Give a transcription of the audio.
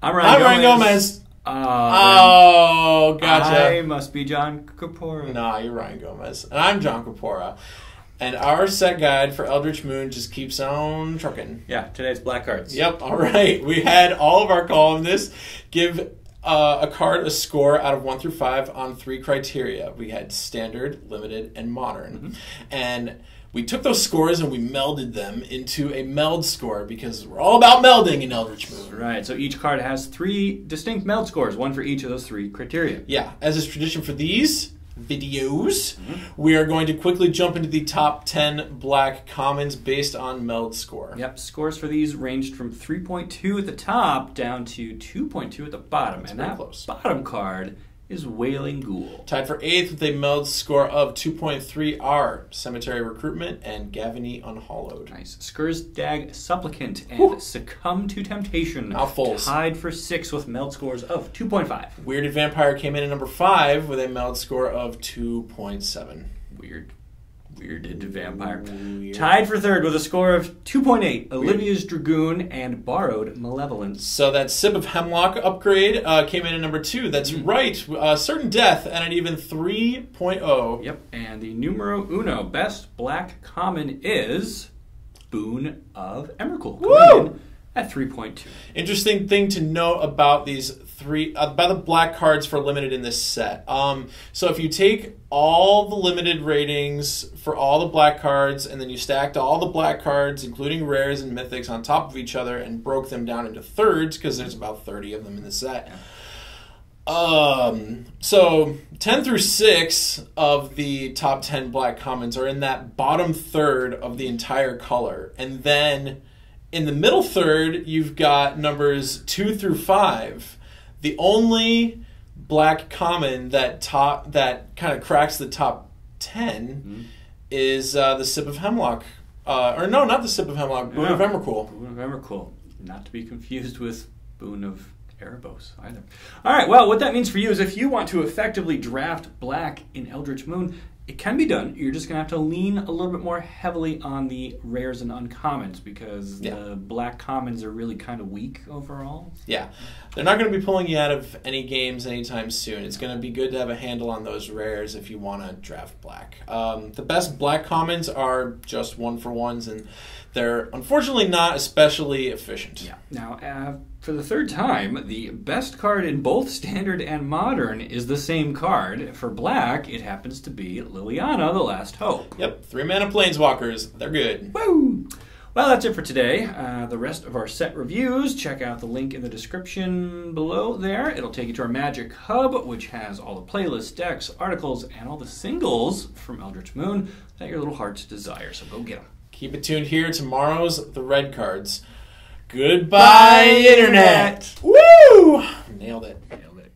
I'm Ryan Gomez. Oh, gotcha. I must be John Capora. Nah, you're Ryan Gomez. And I'm John Capora. And our set guide for Eldritch Moon just keeps on trucking. Yeah, today's black cards. Yep, all right. We had all of our columnists give a card a score out of 1 through 5 on 3 criteria. We had standard, limited, and modern. Mm-hmm. And we took those scores and we melded them into a meld score because we're all about melding in Eldritch Moon. Right, so each card has 3 distinct meld scores, one for each of those 3 criteria. Yeah, as is tradition for these videos, we are going to quickly jump into the top 10 black commons based on meld score. Yep, scores for these ranged from 3.2 at the top down to 2.2 at the bottom. That's and that close. Bottom card is Wailing Ghoul. Tied for 8th with a meld score of 2.3 are Cemetery Recruitment and Gavany Unhallowed. Nice. Skursdag Supplicant and Succumb to Temptation. Mouthfuls. Tied for 6th with meld scores of 2.5. Weirded Vampire came in at number 5 with a meld score of 2.7. Weirded Vampire. Weird. Tied for 3rd with a score of 2.8. Olivia's Dragoon and Borrowed Malevolence. So that Sip of Hemlock upgrade came in at number 2. That's right. Certain Death and an even 3.0. Yep. And the numero uno best black common is Boon of Emrakul. Coming in at 3.2. Interesting thing to note about these about the black cards for limited in this set. So if you take all the limited ratings for all the black cards and then you stacked all the black cards, including rares and mythics, on top of each other and broke them down into thirds, because there's about 30 of them in the set. So 10 through 6 of the top 10 black commons are in that bottom third of the entire color. And then in the middle third, you've got numbers 2 through 5. The only black common that kind of cracks the top 10 is the Sip of Hemlock. Or no, not the Sip of Hemlock. Boon of Emrakul. Boon of Emrakul. Not to be confused with Boon of Erebos either. All right, well, what that means for you is if you want to effectively draft black in Eldritch Moon, it can be done. You're just going to have to lean a little bit more heavily on the rares and uncommons because the black commons are really kind of weak overall. Yeah. They're not going to be pulling you out of any games anytime soon. It's going to be good to have a handle on those rares if you want to draft black. The best black commons are just 1-for-1s, and they're unfortunately not especially efficient. Yeah. Now, for the 3rd time, the best card in both Standard and Modern is the same card. For black, it happens to be Liliana, the Last Hope. Yep, 3-mana Planeswalkers. They're good. Woo! Well, that's it for today. The rest of our set reviews, check out the link in the description below there. It'll take you to our Magic Hub, which has all the playlists, decks, articles, and all the singles from Eldritch Moon that your little hearts desire. So go get them. Keep it tuned here. Tomorrow's the red cards. Goodbye, Internet. Woo! Nailed it. Nailed it.